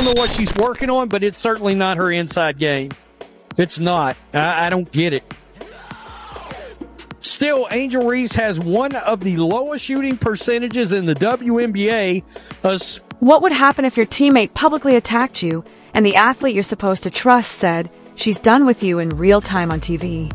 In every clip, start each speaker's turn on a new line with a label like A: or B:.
A: don't know what she's working on, but it's certainly not her inside game. It's not. I don't get it. Still, Angel Reese has one of the lowest shooting percentages in the WNBA.
B: What would happen if your teammate publicly attacked you and the athlete you're supposed to trust said, "She's done with you" in real time on TV?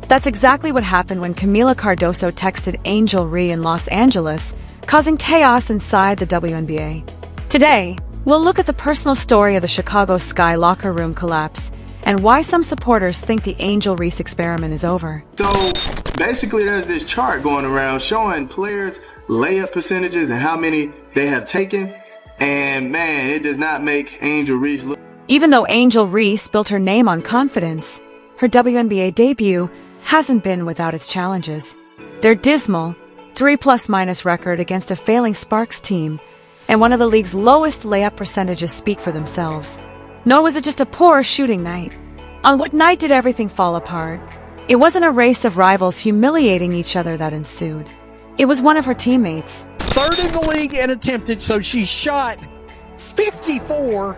B: That's exactly what happened when Kamilla Cardoso texted Angel Reese in Los Angeles, causing chaos inside the WNBA. Today, we'll look at the personal story of the Chicago Sky locker room collapse and why some supporters think the Angel Reese experiment is over.
C: So basically there's this chart going around showing players' layup percentages and how many they have taken, and man, it does not make Angel Reese look.
B: Even though Angel Reese built her name on confidence, her WNBA debut hasn't been without its challenges. Their dismal 3+- record against a failing Sparks team and one of the league's lowest layup percentages speak for themselves. Nor was it just a poor shooting night. On what night did everything fall apart? It wasn't a race of rivals humiliating each other that ensued. It was one of her teammates.
A: Third in the league and attempted, so she shot 54,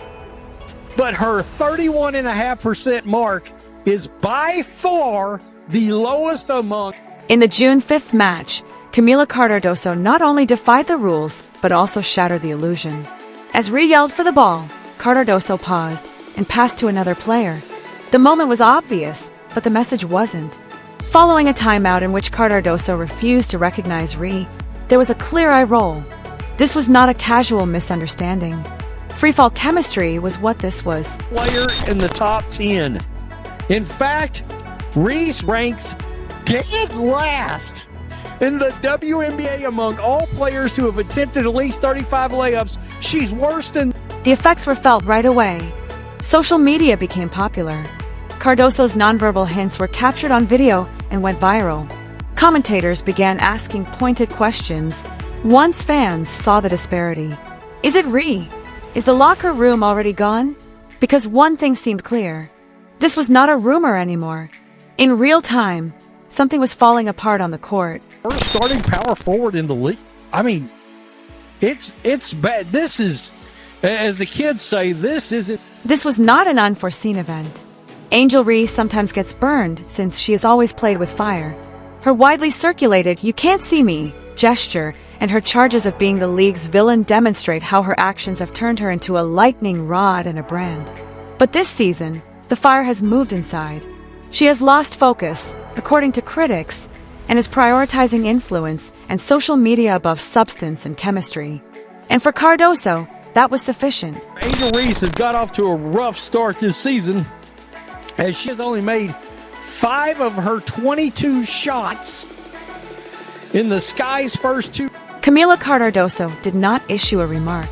A: but her 31.5% mark is by far the lowest among.
B: In the June 5th match, Kamilla Cardoso not only defied the rules, but also shattered the illusion. As Reese yelled for the ball, Cardoso paused and passed to another player. The moment was obvious, but the message wasn't. Following a timeout in which Cardoso refused to recognize Reese, there was a clear eye roll. This was not a casual misunderstanding. Freefall chemistry was what this was.
A: Player in the top 10. In fact, Reese ranks dead last in the WNBA among all players who have attempted at least 35 layups. She's worse than.
B: The effects were felt right away. Social media became popular. Cardoso's nonverbal hints were captured on video and went viral. Commentators began asking pointed questions. Once fans saw the disparity. Is it Reese? Is the locker room already gone? Because one thing seemed clear. This was not a rumor anymore. In real time, something was falling apart on the court.
A: First starting power forward in the league. I mean, it's bad. This is, as the kids say, this isn't.
B: This was not an unforeseen event. Angel Reese sometimes gets burned since she has always played with fire. Her widely circulated "you can't see me" gesture and her charges of being the league's villain demonstrate how her actions have turned her into a lightning rod and a brand. But this season, the fire has moved inside. She has lost focus, according to critics, and is prioritizing influence and social media above substance and chemistry. And for Cardoso, that was sufficient.
A: Angel Reese has got off to a rough start this season, as she has only made 5 of her 22 shots in the Sky's first 2.
B: Kamilla Cardoso did not issue a remark.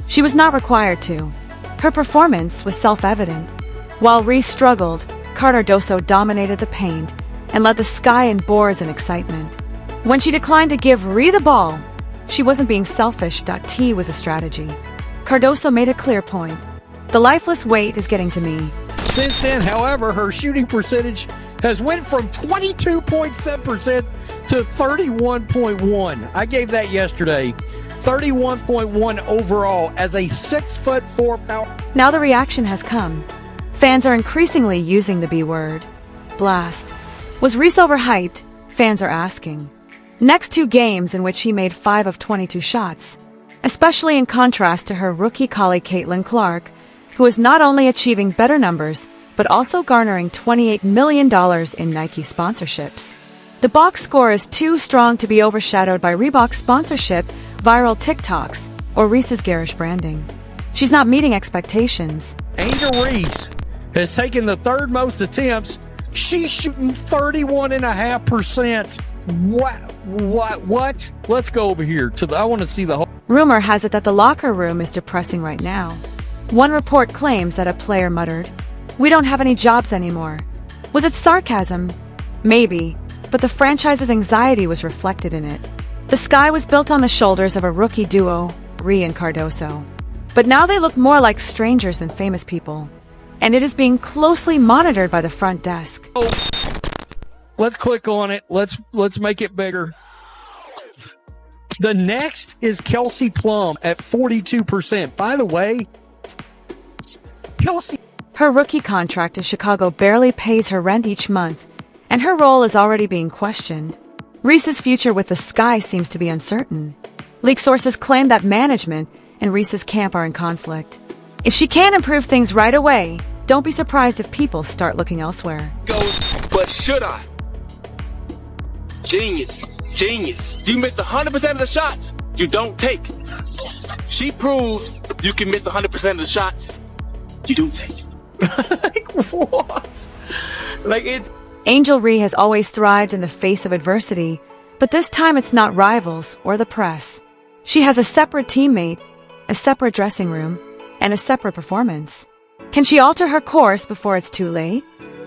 B: She was not required to. Her performance was self-evident. While Reese struggled, Cardoso dominated the paint and led the Sky in boards and excitement. When she declined to give Reese the ball, she wasn't being selfish. T was a strategy. Cardoso made a clear point. The lifeless weight is getting to me.
A: Since then, however, her shooting percentage has went from 22.7% to 31.1. I gave that yesterday. 31.1 overall as a 6'4" power.
B: Now the reaction has come. Fans are increasingly using the B word. Blast. Was Reese overhyped? Fans are asking. Next 2 games in which he made 5 of 22 shots, especially in contrast to her rookie colleague Caitlin Clark, who is not only achieving better numbers, but also garnering $28 million in Nike sponsorships. The box score is too strong to be overshadowed by Reebok's sponsorship, viral TikToks, or Reese's garish branding. She's not meeting expectations.
A: Angel Reese has taken the 3rd most attempts. She's shooting 31.5%. What? Let's go over here I want to see the whole.
B: Rumor has it that the locker room is depressing right now. One report claims that a player muttered, "We don't have any jobs anymore." Was it sarcasm? Maybe, but the franchise's anxiety was reflected in it. The Sky was built on the shoulders of a rookie duo, Reese and Cardoso. But now they look more like strangers than famous people. And it is being closely monitored by the front desk.
A: Oh, let's click on it. Let's make it bigger. The next is Kelsey Plum at 42%. By the way, Kelsey.
B: Her rookie contract in Chicago barely pays her rent each month, and her role is already being questioned. Reese's future with the Sky seems to be uncertain. League sources claim that management and Reese's camp are in conflict. If she can't improve things right away, don't be surprised if people start looking elsewhere.
D: But should I? Genius. You missed 100% of the shots you don't take. She proved you can miss 100% of the shots you don't take.
C: Like, what? Like, it's...
B: Angel Reese has always thrived in the face of adversity, but this time it's not rivals or the press. She has a separate teammate, a separate dressing room, and a separate performance. Can she alter her course before it's too late?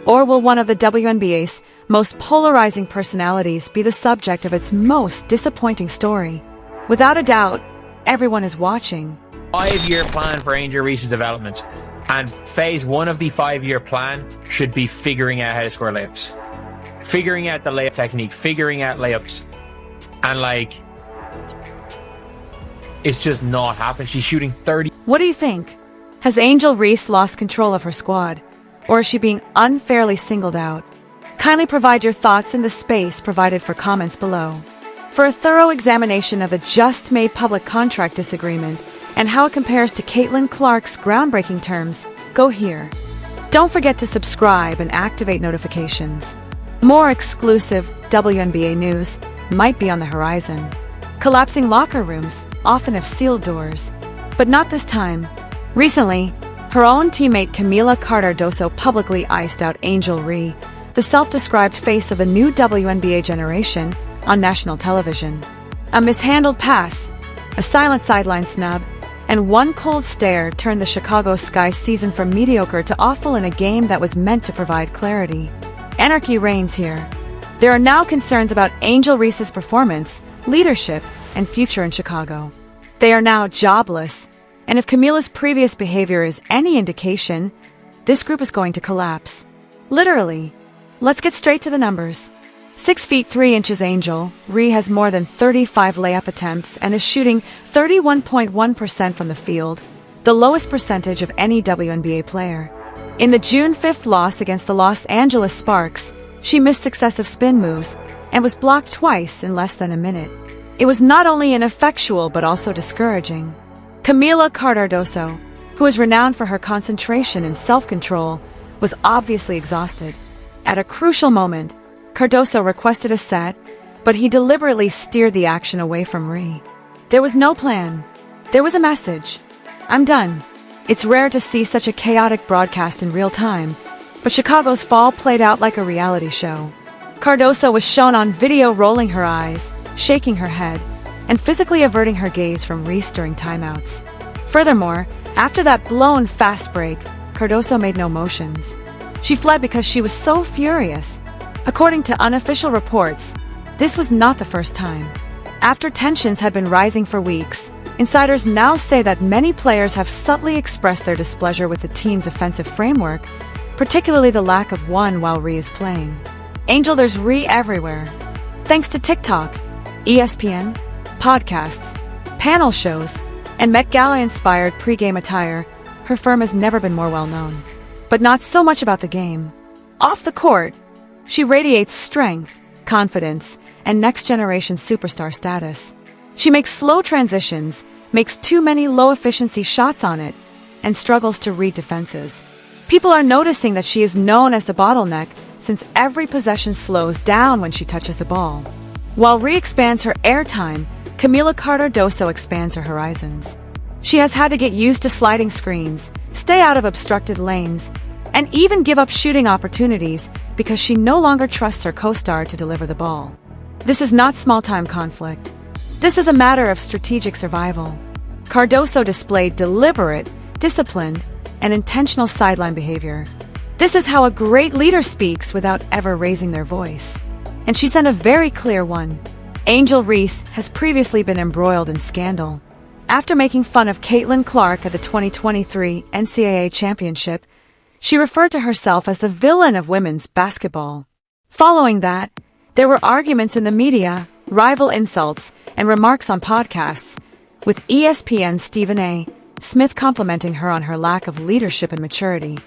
B: Or will one of the WNBA's most polarizing personalities be the subject of its most disappointing story? Without a doubt, everyone is watching.
E: 5-year plan for Angel Reese's development. And phase 1 of the 5-year plan should be figuring out how to score layups. Figuring out the layup technique, figuring out layups. And it's just not happening. She's shooting 30.
B: What do you think? Has Angel Reese lost control of her squad? Or is she being unfairly singled out? Kindly provide your thoughts in the space provided for comments below. For a thorough examination of the just-made public contract disagreement and how it compares to Caitlin Clark's groundbreaking terms, go here. Don't forget to subscribe and activate notifications. More exclusive WNBA news might be on the horizon. Collapsing locker rooms often have sealed doors, but not this time. Recently, her own teammate Kamilla Cardoso publicly iced out Angel Reese, the self-described face of the new WNBA generation, on national television. A mishandled pass, a silent sideline snub, and one cold stare turned the Chicago Sky season from mediocre to awful in a game that was meant to provide clarity. Anarchy reigns here. There are now concerns about Angel Reese's performance, leadership, and future in Chicago. They are now jobless, and if Camilla's previous behavior is any indication, this group is going to collapse. Literally. Let's get straight to the numbers. 6 feet 3 inches Angel Reese has more than 35 layup attempts and is shooting 31.1% from the field, the lowest percentage of any WNBA player. In the June 5th loss against the Los Angeles Sparks, she missed successive spin moves and was blocked twice in less than a minute. It was not only ineffectual but also discouraging. Kamilla Cardoso, who is renowned for her concentration and self-control, was obviously exhausted. At a crucial moment, Cardoso requested a set, but he deliberately steered the action away from Reese. There was no plan. There was a message. I'm done. It's rare to see such a chaotic broadcast in real time, but Chicago's fall played out like a reality show. Cardoso was shown on video rolling her eyes, shaking her head, and physically averting her gaze from Reese during timeouts. Furthermore, after that blown fast break, Cardoso made no motions. She fled because she was so furious. According to unofficial reports, this was not the first time. After tensions had been rising for weeks, insiders now say that many players have subtly expressed their displeasure with the team's offensive framework, particularly the lack of one while Reese is playing. Angel, there's Reese everywhere. Thanks to TikTok, ESPN, podcasts, panel shows, and Met Gala-inspired pre-game attire, her firm has never been more well-known. But not so much about the game. Off the court, she radiates strength, confidence, and next-generation superstar status. She makes slow transitions, makes too many low-efficiency shots on it, and struggles to read defenses. People are noticing that she is known as the bottleneck since every possession slows down when she touches the ball. While Reese expands her airtime, Kamilla Cardoso expands her horizons. She has had to get used to sliding screens, stay out of obstructed lanes, and even give up shooting opportunities because she no longer trusts her co-star to deliver the ball. This is not small-time conflict. This is a matter of strategic survival. Cardoso displayed deliberate, disciplined, and intentional sideline behavior. This is how a great leader speaks without ever raising their voice. And she sent a very clear one. Angel Reese has previously been embroiled in scandal. After making fun of Caitlin Clark at the 2023 NCAA championship, she referred to herself as the villain of women's basketball. Following that, there were arguments in the media, rival insults, and remarks on podcasts, with ESPN's Stephen A. Smith complimenting her on her lack of leadership and maturity.